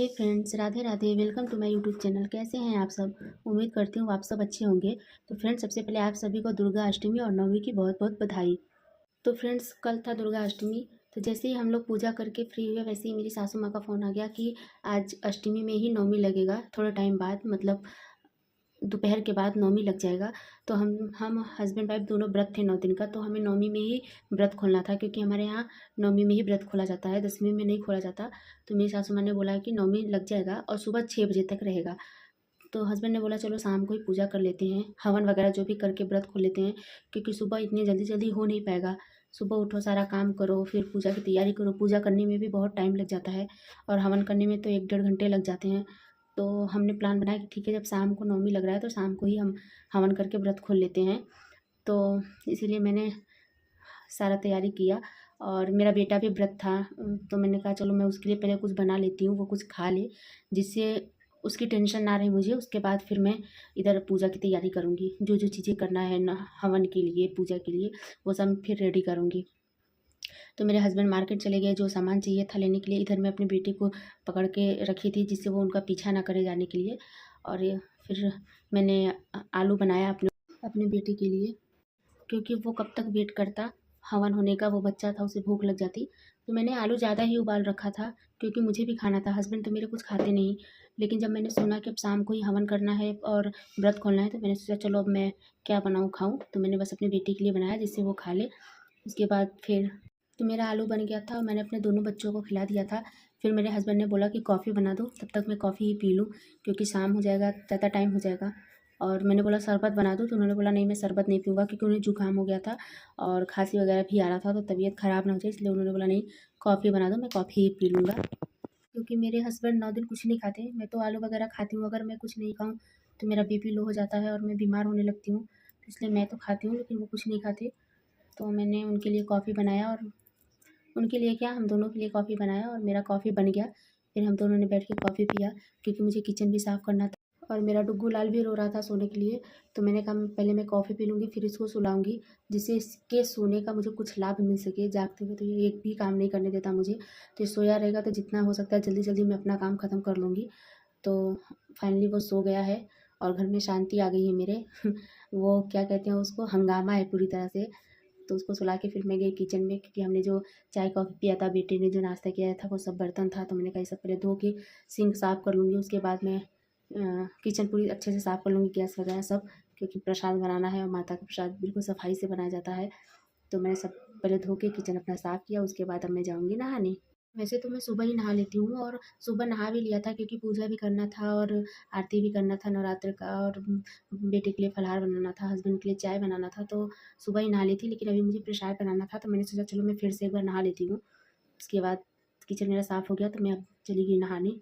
Hey friends, Radhe Radhe. Welcome to my YouTube channel. कैसे हैं आप सब? उम्मीद करती हूँ आप सब अच्छे होंगे। तो फ्रेंड्स, सबसे पहले आप सभी को दुर्गा अष्टमी और नवमी की बहुत बहुत बधाई। तो फ्रेंड्स, कल था दुर्गा अष्टमी। तो जैसे ही हम लोग पूजा करके फ्री हुए, वैसे ही मेरी सासू माँ का फ़ोन आ गया कि आज अष्टमी में ही नवमी लगेगा, थोड़ा टाइम बाद, मतलब दोपहर के बाद नवमी लग जाएगा। तो हम हस्बैंड वाइफ दोनों व्रत थे 9 दिन का, तो हमें नवमी में ही व्रत खोलना था, क्योंकि हमारे यहाँ नवमी में ही व्रत खोला जाता है, दसवीं में नहीं खोला जाता। तो मेरी सासू माँ ने बोला कि नवमी लग जाएगा और सुबह 6 बजे तक रहेगा। तो हस्बैंड ने बोला चलो शाम को ही पूजा कर लेते हैं, हवन वगैरह जो भी करके व्रत खोल लेते हैं, क्योंकि सुबह इतनी जल्दी जल्दी हो नहीं पाएगा। सुबह उठो, सारा काम करो, फिर पूजा की तैयारी करो। पूजा करने में भी बहुत टाइम लग जाता है और हवन करने में तो 1 डेढ़ घंटे लग जाते हैं। तो हमने प्लान बनाया कि ठीक है, जब शाम को नवमी लग रहा है तो शाम को ही हम हवन करके व्रत खोल लेते हैं। तो इसीलिए मैंने सारा तैयारी किया। और मेरा बेटा भी व्रत था, तो मैंने कहा चलो मैं उसके लिए पहले कुछ बना लेती हूँ, वो कुछ खा ले, जिससे उसकी टेंशन ना रहे मुझे। उसके बाद फिर मैं इधर पूजा की तैयारी करूँगी, जो जो चीज़ें करना है ना हवन के लिए, पूजा के लिए, वो सब फिर रेडी करूँगी। तो मेरे हस्बैंड मार्केट चले गए, जो सामान चाहिए था लेने के लिए। इधर मैं अपनी बेटी को पकड़ के रखी थी, जिससे वो उनका पीछा ना करे जाने के लिए। और फिर मैंने आलू बनाया अपने अपने बेटे के लिए, क्योंकि वो कब तक वेट करता हवन होने का, वो बच्चा था, उसे भूख लग जाती। तो मैंने आलू ज़्यादा ही उबाल रखा था, क्योंकि मुझे भी खाना था। हस्बैंड तो मेरे कुछ खाते नहीं। लेकिन जब मैंने सुना कि अब शाम को ही हवन करना है और व्रत खोलना है, तो मैंने सोचा चलो अब मैं क्या बनाऊँ, खाऊँ। तो मैंने बस अपनी बेटी के लिए बनाया, जिससे वो खा ले। उसके बाद फिर तो मेरा आलू बन गया था और मैंने अपने दोनों बच्चों को खिला दिया था। फिर मेरे हस्बैंड ने बोला कि कॉफ़ी बना दो, तब तक मैं कॉफ़ी ही पी लूँ, क्योंकि शाम हो जाएगा, ज़्यादा टाइम हो जाएगा। और मैंने बोला शरबत बना दूँ, तो उन्होंने बोला नहीं, मैं शरबत नहीं पीऊँगा, क्योंकि उन्हें जुकाम हो गया था और खांसी वगैरह भी आ रहा था, तो तबीयत ख़राब ना हो जाए, इसलिए उन्होंने बोला नहीं, कॉफ़ी बना दो, मैं कॉफ़ी ही पी लूँगा। क्योंकि मेरे हस्बैंड 9 दिन कुछ नहीं खाते। मैं तो आलू वगैरह खाती हूँ, अगर मैं कुछ नहीं खाऊँ तो मेरा बीपी लो हो जाता है और मैं बीमार होने लगती हूँ। तो इसलिए मैं तो खाती हूँ, लेकिन वो कुछ नहीं खाते। तो मैंने उनके लिए कॉफ़ी बनाया, और उनके लिए क्या, हम दोनों के लिए कॉफ़ी बनाया, और मेरा कॉफ़ी बन गया। फिर हम दोनों ने बैठ के कॉफ़ी पिया, क्योंकि मुझे किचन भी साफ़ करना था और मेरा डुग्गू लाल भी रो रहा था सोने के लिए। तो मैंने कहा पहले मैं कॉफ़ी पी लूँगी, फिर इसको सुलाऊँगी, जिससे इसके सोने का मुझे कुछ लाभ मिल सके। जागते हुए तो ये एक भी काम नहीं करने देता मुझे। तो ये सोया रहेगा तो जितना हो सकता है जल्दी जल्दी मैं अपना काम ख़त्म कर लूँगी। तो फाइनली वो सो गया है और घर में शांति आ गई है मेरे। वो क्या कहते हैं उसको, हंगामा है पूरी तरह से। तो उसको सुला के फिर मैं गई किचन में, क्योंकि हमने जो चाय कॉफ़ी पिया था, बेटे ने जो नाश्ता किया था, वो सब बर्तन था। तो मैंने कहा ये सब पहले धो के सिंक साफ़ कर लूँगी, उसके बाद मैं किचन पूरी अच्छे से साफ़ कर लूँगी, गैस वगैरह सब, क्योंकि प्रसाद बनाना है और माता का प्रसाद बिल्कुल सफाई से बनाया जाता है। तो मैंने सब पहले धो के किचन अपना साफ़ किया। उसके बाद अब मैं जाऊँगी नहाने। वैसे तो मैं सुबह ही नहा लेती हूँ, और सुबह नहा भी लिया था, क्योंकि पूजा भी करना था और आरती भी करना था नवरात्र का, और बेटे के लिए फलाहार बनाना था, हस्बैंड के लिए चाय बनाना था। तो सुबह ही नहा ली थी, लेकिन अभी मुझे प्रसाद बनाना था, तो मैंने सोचा चलो मैं फिर से एक बार नहा लेती हूँ। उसके बाद किचन मेरा साफ़ हो गया, तो मैं अब चली गई नहाने।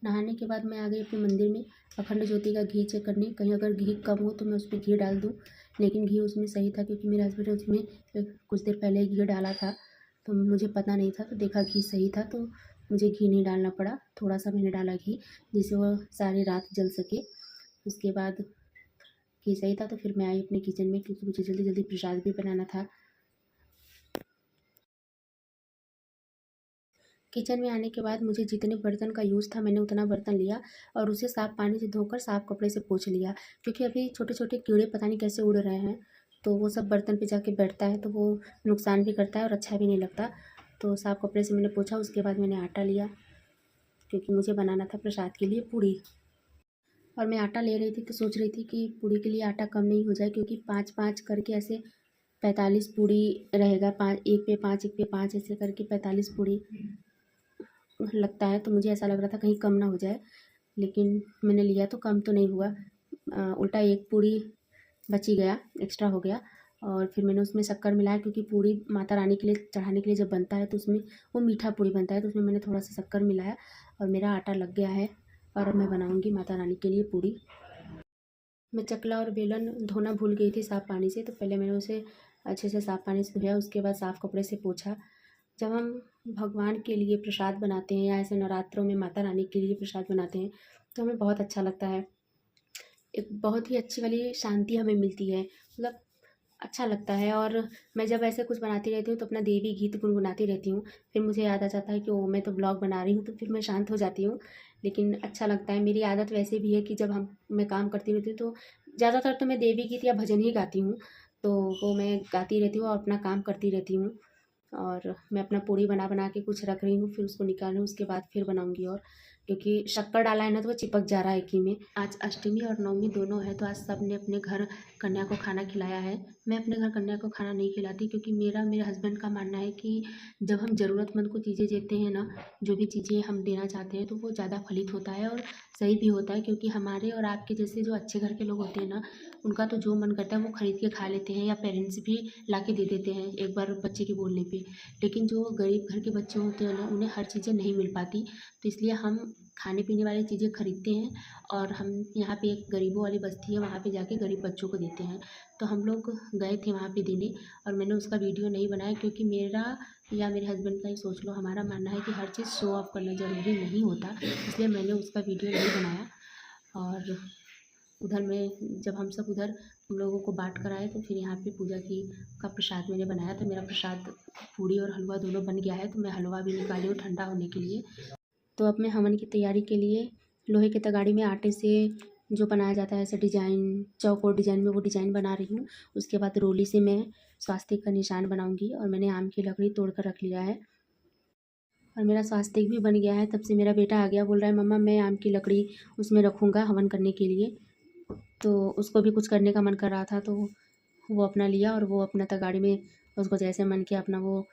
नहाने के बाद मैं आ गई अपने मंदिर में अखंड ज्योति का घी चेक करने, कहीं अगर घी कम हो तो मैं उसमें घी डाल दूँ। लेकिन घी उसमें सही था, क्योंकि मेरे हस्बैंड ने उसमें कुछ देर पहले ही घी डाला था, तो मुझे पता नहीं था। तो देखा घी सही था, तो मुझे घी नहीं डालना पड़ा। थोड़ा सा मैंने डाला घी, जिससे वो सारी रात जल सके। उसके बाद घी सही था, तो फिर मैं आई अपने किचन में, क्योंकि मुझे जल्दी जल्दी प्रसाद भी बनाना था। किचन में आने के बाद मुझे जितने बर्तन का यूज़ था, मैंने उतना बर्तन लिया और उसे साफ़ पानी से धोकर साफ़ कपड़े से पोंछ लिया, क्योंकि अभी छोटे छोटे कीड़े पता नहीं कैसे उड़ रहे हैं। तो वो सब बर्तन पे जाके बैठता है, तो वो नुकसान भी करता है और अच्छा भी नहीं लगता। तो साफ़ कपड़े से मैंने पोंछा। उसके बाद मैंने आटा लिया, क्योंकि मुझे बनाना था प्रसाद के लिए पूड़ी। और मैं आटा ले रही थी, तो सोच रही थी कि पूड़ी के लिए आटा कम नहीं हो जाए, क्योंकि 5-5 करके ऐसे 45 पूड़ी रहेगा। 5 एक पे 5 एक पे 5 ऐसे करके 45 पूड़ी लगता है। तो मुझे ऐसा लग रहा था कहीं कम ना हो जाए, लेकिन मैंने लिया तो कम तो नहीं हुआ। उल्टा एक पूड़ी बच ही गया, एक्स्ट्रा हो गया। और फिर मैंने उसमें शक्कर मिलाया, क्योंकि पूड़ी माता रानी के लिए चढ़ाने के लिए जब बनता है तो उसमें वो मीठा पूड़ी बनता है, तो उसमें मैंने थोड़ा सा शक्कर मिलाया और मेरा आटा लग गया है। और अब मैं बनाऊँगी माता रानी के लिए पूड़ी। मैं चकला और बेलन धोना भूल गई थी साफ़ पानी से, तो पहले मैंने उसे अच्छे से साफ़ पानी से धोया, उसके बाद साफ़ कपड़े से पोंछा। जब हम भगवान के लिए प्रसाद बनाते हैं, या ऐसे नवरात्रों में माता रानी के लिए प्रसाद बनाते हैं, तो हमें बहुत अच्छा लगता है। एक बहुत ही अच्छी वाली शांति हमें मिलती है। मतलब अच्छा लगता है। और मैं जब ऐसे कुछ बनाती रहती हूँ तो अपना देवी गीत गुनगुनाती रहती हूँ। फिर मुझे याद आ जाता है कि ओ मैं तो ब्लॉग बना रही हूँ, तो फिर मैं शांत हो जाती हूँ। लेकिन अच्छा लगता है। मेरी आदत वैसे भी है कि जब हम मैं काम करती रहती हूँ तो ज़्यादातर तो मैं देवी गीत या भजन ही गाती हूँ। तो वो मैं गाती रहती हूँ और अपना काम करती रहती हूँ। और मैं अपना पूड़ी बना बना के कुछ रख रही हूँ, फिर उसको निकाल रही हूँ, उसके बाद फिर बनाऊँगी। और क्योंकि शक्कर डाला है ना तो वो चिपक जा रहा है एक ही में। आज अष्टमी और नवमी दोनों है, तो आज सब ने अपने घर कन्या को खाना खिलाया है। मैं अपने घर कन्या को खाना नहीं खिलाती, क्योंकि मेरे हस्बैंड का मानना है कि जब हम ज़रूरतमंद को चीज़ें देते हैं ना, जो भी चीज़ें हम देना चाहते हैं, तो वो ज़्यादा फलित होता है और सही भी होता है। क्योंकि हमारे और आपके जैसे जो अच्छे घर के लोग होते हैं ना, उनका तो जो मन करता है वो खरीद के खा लेते हैं, या पेरेंट्स भी ला के दे देते हैं एक बार बच्चे के बोलने पे। लेकिन जो गरीब घर के बच्चे होते हैं ना, उन्हें हर चीज़ें नहीं मिल पाती। तो इसलिए हम खाने पीने वाली चीज़ें खरीदते हैं, और हम यहाँ पे एक गरीबों वाली बस्ती है, वहाँ पे जाके गरीब बच्चों को देते हैं। तो हम लोग गए थे वहाँ पे देने, और मैंने उसका वीडियो नहीं बनाया, क्योंकि मेरा या मेरे हस्बैंड का ही सोच लो, हमारा मानना है कि हर चीज़ शो ऑफ करना ज़रूरी नहीं होता। इसलिए मैंने उसका वीडियो नहीं बनाया। और उधर में जब हम सब उधर हम लोगों को बाँट कर आए, तो फिर यहाँ पे पूजा की का प्रसाद मैंने बनाया। तो मेरा प्रसाद पूड़ी और हलवा दोनों बन गया है, तो मैं हलवा भी निकाली हूँ ठंडा होने के लिए। तो अब मैं हवन की तैयारी के लिए लोहे के तगाड़ी में आटे से जो बनाया जाता है ऐसे डिजाइन, चौकोर डिजाइन में, वो डिजाइन बना रही हूँ। उसके बाद रोली से मैं स्वास्तिक का निशान बनाऊंगी। और मैंने आम की लकड़ी तोड़ कर रख लिया है, और मेरा स्वास्तिक भी बन गया है। तब से मेरा बेटा आ गया, बोल रहा है मम्मा मैं आम की लकड़ी उसमें रखूँगा हवन करने के लिए। तो उसको भी कुछ करने का मन कर रहा था, तो वो अपना लिया, और वो अपना तगाड़ी में उसको जैसे मन किया अपना वो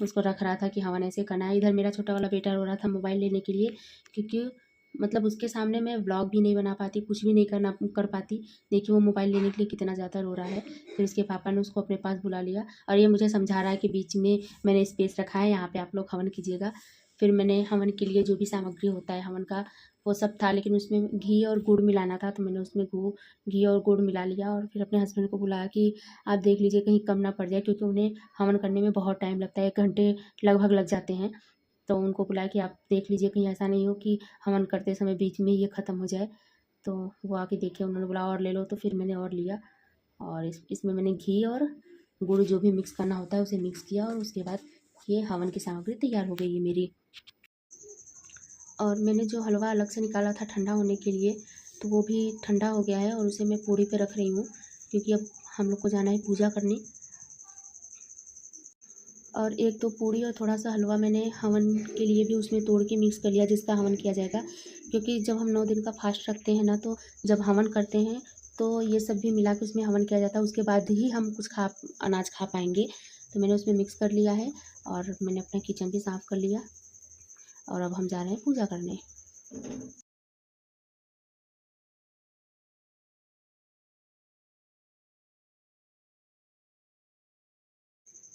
उसको रख रहा था कि हवन ऐसे करना है। इधर मेरा छोटा वाला बेटा रो रहा था मोबाइल लेने के लिए, क्योंकि मतलब उसके सामने मैं व्लॉग भी नहीं बना पाती, कुछ भी नहीं कर पाती। देखिए वो मोबाइल लेने के लिए कितना ज़्यादा रो रहा है। फिर उसके पापा ने उसको अपने पास बुला लिया, और ये मुझे समझा रहा है कि बीच में मैंने स्पेस रखा है, यहाँ पे आप लोग हवन कीजिएगा। फिर मैंने हवन के लिए जो भी सामग्री होता है हवन का, वो सब था, लेकिन उसमें घी और गुड़ मिलाना था, तो मैंने उसमें घी और गुड़ मिला लिया। और फिर अपने हस्बैंड को बुलाया कि आप देख लीजिए कहीं कम ना पड़ जाए, क्योंकि उन्हें हवन करने में बहुत टाइम लगता है, 1 घंटे लगभग लग जाते हैं। तो उनको बुलाया कि आप देख लीजिए कहीं ऐसा नहीं हो कि हवन करते समय बीच में ये ख़त्म हो जाए। तो वो आके देखे, उन्होंने बोला और ले लो, तो फिर मैंने और लिया। और इसमें मैंने घी और गुड़ जो भी मिक्स करना होता है उसे मिक्स किया, और उसके बाद ये हवन की सामग्री तैयार हो गई है मेरी। और मैंने जो हलवा अलग से निकाला था ठंडा होने के लिए, तो वो भी ठंडा हो गया है, और उसे मैं पूड़ी पे रख रही हूँ, क्योंकि अब हम लोग को जाना है पूजा करने। और एक तो पूड़ी और थोड़ा सा हलवा मैंने हवन के लिए भी उसमें तोड़ के मिक्स कर लिया, जिसका हवन किया जाएगा। क्योंकि जब हम 9 दिन का फास्ट रखते हैं ना, तो जब हवन करते हैं तो ये सब भी मिला के उसमें हवन किया जाता है, उसके बाद ही हम कुछ अनाज खा पाएंगे। तो मैंने उसमें मिक्स कर लिया है, और मैंने अपना किचन भी साफ़ कर लिया, और अब हम जा रहे हैं पूजा करने।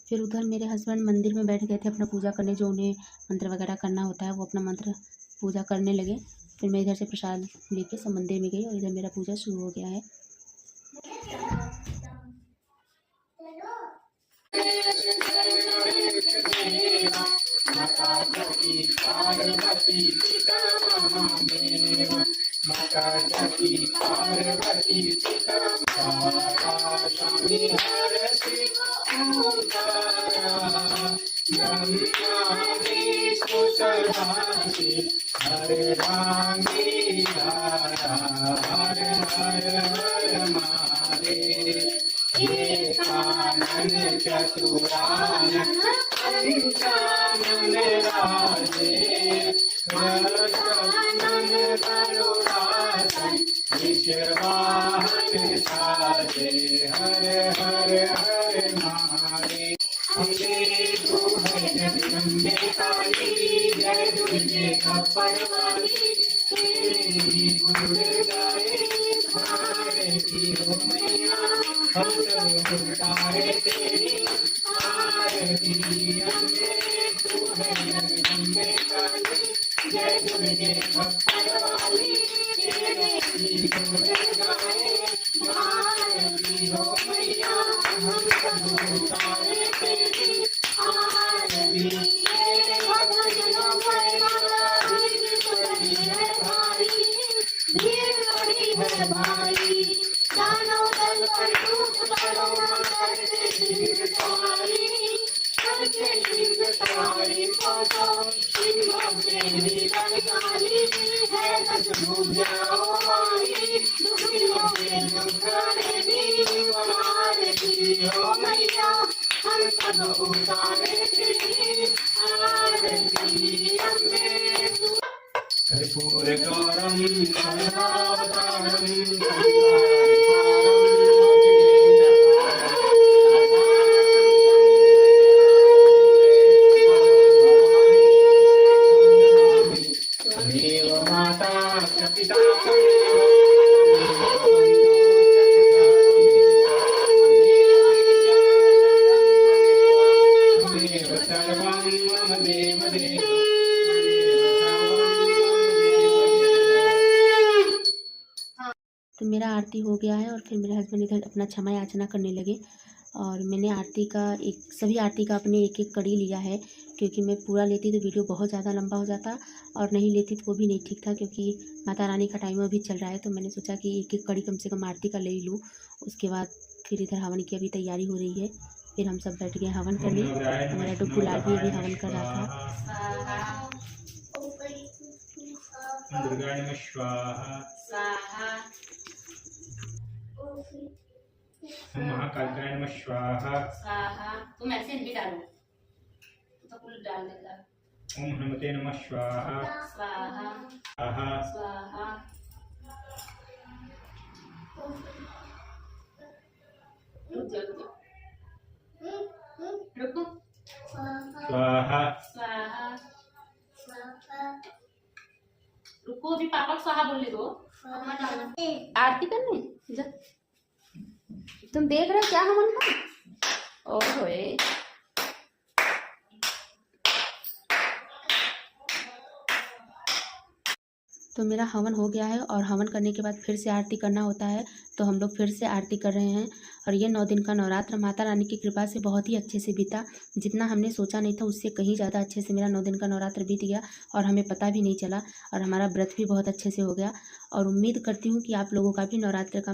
फिर उधर मेरे हस्बैंड मंदिर में बैठ गए थे अपना पूजा करने, जो उन्हें मंत्र वगैरह करना होता है, वो अपना मंत्र पूजा करने लगे। फिर मैं इधर से प्रसाद लेके सब मंदिर में गई, और इधर मेरा पूजा शुरू हो गया है। हरे रामी हरे हरे हरे महादेव एकानन चतुरानन पंचानन राजे रसानन करुणासन विश्ववाहन साजे हरे हरे हरे महादेव अम्बे तू है जगदम्बे काली जय दुर्गे अप्परवाली तेरी गुण गाए भारती हो मैया हम सब उतारे तेरी आरती अम्बे तू है जगदम्बे काली जय दुर्गे अप्परवाली तेरी गुण गाए भारती हो मैया हम सब उतारे तेरी आरती भजनों में भीड़ बड़ी है भाई जानो दल पर टूट पड़ो मगर तो सिंहों से भी बलशाली है दशभुजाओ वाली, दुखियों के दुखाने भी हमारे की हो मैया, हम सब उतारे तेरी आरती अम्बे। कर्पूरगौरं करुणावतारं त्वमेव माता च पिता त्वमेव सर्वं मम देवदेव। तो मेरा आरती हो गया है और फिर मेरे हस्बैंड इधर अपना क्षमा याचना करने लगे। और मैंने सभी आरती का अपने एक एक कड़ी लिया है, क्योंकि मैं पूरा लेती तो वीडियो बहुत ज़्यादा लंबा हो जाता, और नहीं लेती तो वो भी नहीं ठीक था, क्योंकि माता रानी का टाइम अभी चल रहा है। तो मैंने सोचा कि एक एक कड़ी कम से कम आरती का ले ही लूँ। उसके बाद फिर इधर हवन की अभी तैयारी हो रही है, फिर हम सब बैठ गए हवन करने। मेरा डुग्गू लाल भी अभी हवन कर रहा था। दुर्गाय नमः स्वाहा, महाकालिकाय नमः स्वाहा, तुम ऐसे भी डालो तो फुल डाल देता। ओम हनुमते नमः स्वाहा, स्वाहा स्वाहा, स्वाहा। रुको। स्वाहा, स्वाहा। रुको, भी पापा को स्वाहा बोलने दो। आरती करने जा। तुम देख रहे हो क्या हवन का? ओए तो मेरा हवन हो गया है, और हवन करने के बाद फिर से आरती करना होता है, तो हम लोग फिर से आरती कर रहे हैं। और ये 9 दिन का नवरात्र माता रानी की कृपा से बहुत ही अच्छे से बीता। जितना हमने सोचा नहीं था उससे कहीं ज़्यादा अच्छे से मेरा 9 दिन का नवरात्र बीत गया, और हमें पता भी नहीं चला, और हमारा व्रत भी बहुत अच्छे से हो गया। और उम्मीद करती हूँ कि आप लोगों का भी नवरात्र का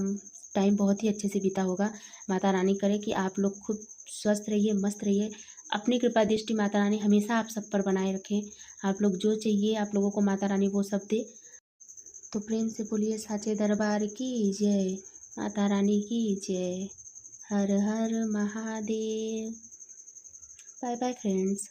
टाइम बहुत ही अच्छे से बीता होगा। माता रानी करे कि आप लोग खुद स्वस्थ रहिए, मस्त रहिए। अपनी कृपा दृष्टि माता रानी हमेशा आप सब पर बनाए रखें। आप लोग जो चाहिए आप लोगों को माता रानी वो सब दे। तो प्रेम से बोलिए साचे दरबार की जय, माता रानी की जय। हर हर महादेव। Bye bye friends.